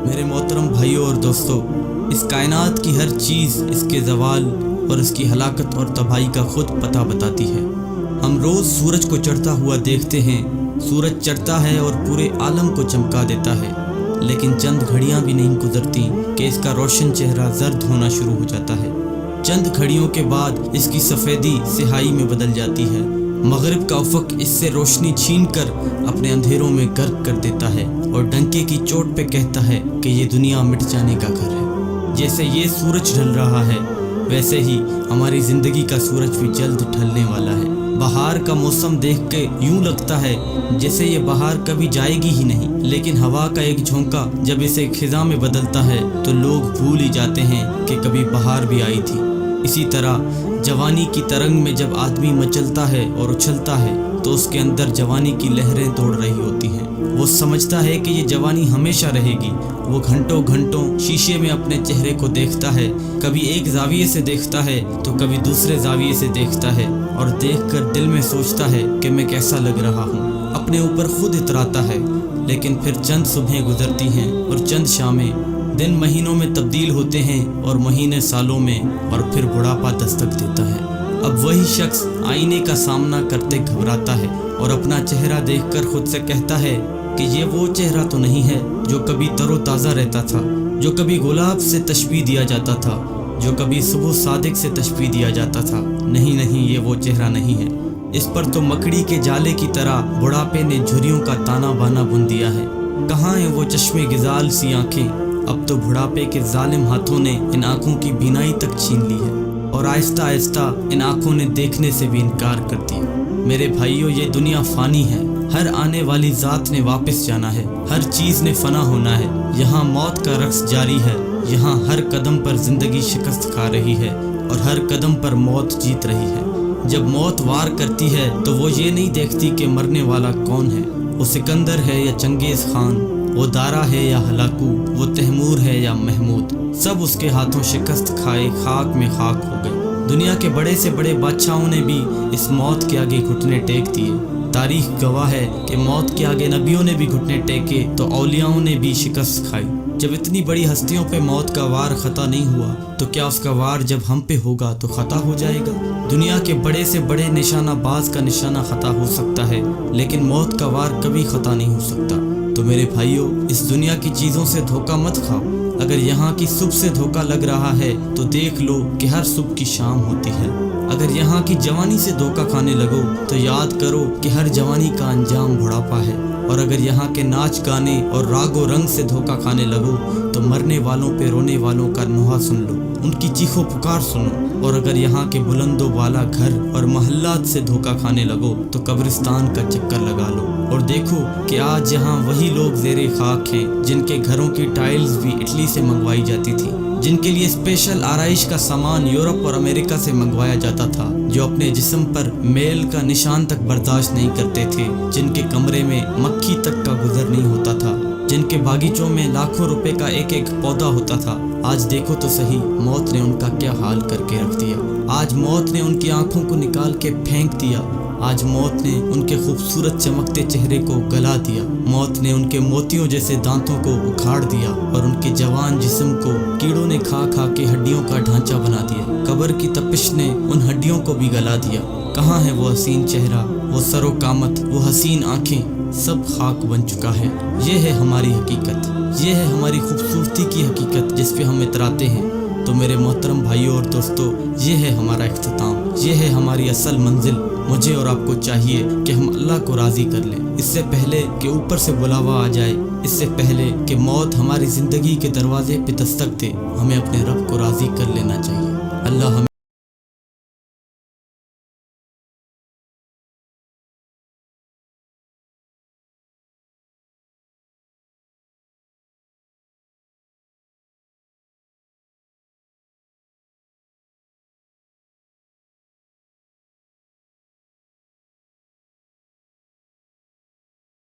میرے محترم بھائیوں اور دوستوں، اس کائنات کی ہر چیز اس کے زوال اور اس کی ہلاکت اور تباہی کا خود پتہ بتاتی ہے۔ ہم روز سورج کو چڑھتا ہوا دیکھتے ہیں۔ سورج چڑھتا ہے اور پورے عالم کو چمکا دیتا ہے، لیکن چند گھڑیاں بھی نہیں گزرتی کہ اس کا روشن چہرہ زرد ہونا شروع ہو جاتا ہے۔ چند گھڑیوں کے بعد اس کی سفیدی سیاہی میں بدل جاتی ہے۔ مغرب کا افق اس سے روشنی چھین کر اپنے اندھیروں میں غرق کر دیتا ہے اور ڈنکے کی چوٹ پہ کہتا ہے کہ یہ دنیا مٹ جانے کا گھر ہے۔ جیسے یہ سورج ڈھل رہا ہے، ویسے ہی ہماری زندگی کا سورج بھی جلد ڈھلنے والا ہے۔ بہار کا موسم دیکھ کے یوں لگتا ہے جیسے یہ بہار کبھی جائے گی ہی نہیں، لیکن ہوا کا ایک جھونکا جب اسے خزاں میں بدلتا ہے تو لوگ بھول ہی جاتے ہیں کہ کبھی بہار بھی آئی تھی۔ اسی طرح جوانی کی ترنگ میں جب آدمی مچلتا ہے اور اچھلتا ہے تو اس کے اندر جوانی کی لہریں دوڑ رہی ہوتی ہیں۔ وہ سمجھتا ہے کہ یہ جوانی ہمیشہ رہے گی۔ وہ گھنٹوں گھنٹوں شیشے میں اپنے چہرے کو دیکھتا ہے، کبھی ایک زاویے سے دیکھتا ہے تو کبھی دوسرے زاویے سے دیکھتا ہے، اور دیکھ کر دل میں سوچتا ہے کہ میں کیسا لگ رہا ہوں۔ اپنے اوپر خود اتراتا ہے، لیکن پھر چند صبحیں گزرتی ہیں اور چند شامیں، دن مہینوں میں تبدیل ہوتے ہیں اور مہینے سالوں میں، اور پھر بڑھاپا دستک دیتا ہے۔ اب وہی شخص آئینے کا سامنا کرتے گھبراتا ہے اور اپنا چہرہ دیکھ کر خود سے کہتا ہے کہ یہ وہ چہرہ تو نہیں ہے جو کبھی تر و تازہ رہتا تھا، جو کبھی گلاب سے تشبیہ دیا جاتا تھا، جو کبھی صبح صادق سے تشبیہ دیا جاتا تھا۔ نہیں نہیں، یہ وہ چہرہ نہیں ہے۔ اس پر تو مکڑی کے جالے کی طرح بڑھاپے نے جھریوں کا تانا بانا بن دیا ہے۔ کہاں ہیں وہ چشمے گزال سی آنکھیں؟ اب تو بڑھاپے کے ظالم ہاتھوں نے ان آنکھوں کی بینائی تک چھین لی ہے، اور آہستہ آہستہ ان آنکھوں نے دیکھنے سے بھی انکار کر دیا۔ میرے بھائیوں، یہ دنیا فانی ہے۔ ہر آنے والی ذات نے واپس جانا ہے، ہر چیز نے فنا ہونا ہے۔ یہاں موت کا رقص جاری ہے، یہاں ہر قدم پر زندگی شکست کھا رہی ہے اور ہر قدم پر موت جیت رہی ہے۔ جب موت وار کرتی ہے تو وہ یہ نہیں دیکھتی کہ مرنے والا کون ہے، وہ سکندر ہے یا چنگیز خان، وہ دارا ہے یا ہلاکو، وہ تیمور ہے یا محمود، سب اس کے ہاتھوں شکست کھائے خاک میں خاک ہو گئے۔ دنیا کے بڑے سے بڑے بادشاہوں نے بھی اس موت کے آگے گھٹنے ٹیک دیے۔ تاریخ گواہ ہے کہ موت کے آگے نبیوں نے بھی گھٹنے ٹیکے تو اولیاؤں نے بھی شکست کھائی۔ جب اتنی بڑی ہستیوں پہ موت کا وار خطا نہیں ہوا تو کیا اس کا وار جب ہم پہ ہوگا تو خطا ہو جائے گا؟ دنیا کے بڑے سے بڑے نشانہ باز کا نشانہ خطا ہو سکتا ہے، لیکن موت کا وار کبھی خطا نہیں ہو سکتا۔ تو میرے بھائیوں، اس دنیا کی چیزوں سے دھوکہ مت کھاؤ۔ اگر یہاں کی صبح سے دھوکہ لگ رہا ہے تو دیکھ لو کہ ہر صبح کی شام ہوتی ہے۔ اگر یہاں کی جوانی سے دھوکہ کھانے لگو تو یاد کرو کہ ہر جوانی کا انجام بڑھاپا ہے، اور اگر یہاں کے ناچ گانے اور راگ و رنگ سے دھوکہ کھانے لگو تو مرنے والوں پہ رونے والوں کا نوحہ سن لو، ان کی چیخ و پکار سنو۔ اور اگر یہاں کے بلند و بالا گھر اور محلات سے دھوکہ کھانے لگو تو قبرستان کا چکر لگا لو اور دیکھو کہ آج یہاں وہی لوگ زیر خاک ہیں جن کے گھروں کی ٹائلز بھی اٹلی سے منگوائی جاتی تھی، جن کے لیے اسپیشل آرائش کا سامان یورپ اور امریکہ سے منگوایا جاتا تھا، جو اپنے جسم پر میل کا نشان تک برداشت نہیں کرتے تھے، جن کے کمرے میں مکھی تک کا گزر نہیں ہوتا تھا، جن کے باغیچوں میں لاکھوں روپے کا ایک ایک پودا ہوتا تھا۔ آج دیکھو تو صحیح، موت نے ان کا کیا حال کر کے رکھ دیا۔ آج موت نے ان کی آنکھوں کو نکال کے پھینک دیا۔ آج موت نے ان کے خوبصورت چمکتے چہرے کو گلا دیا۔ موت نے ان کے موتیوں جیسے دانتوں کو اکھاڑ دیا اور ان کے جوان جسم کو کیڑوں نے کھا کھا کے ہڈیوں کا ڈھانچہ بنا دیا۔ قبر کی تپش نے ان ہڈیوں کو بھی گلا دیا۔ کہاں ہے وہ حسین چہرہ، وہ سر و قامت، وہ حسین آنکھیں؟ سب خاک بن چکا ہے۔ یہ ہے ہماری حقیقت، یہ ہے ہماری خوبصورتی کی حقیقت جس پہ ہم اتراتے ہیں۔ تو میرے محترم بھائیوں اور دوستوں، یہ ہے ہمارا اختتام، یہ ہے ہماری اصل منزل۔ مجھے اور آپ کو چاہیے کہ ہم اللہ کو راضی کر لیں، اس سے پہلے کہ اوپر سے بلاوا آ جائے، اس سے پہلے کہ موت ہماری زندگی کے دروازے پہ دستک دے۔ ہمیں اپنے رب کو راضی کر لینا چاہیے۔ اللہ ہمیں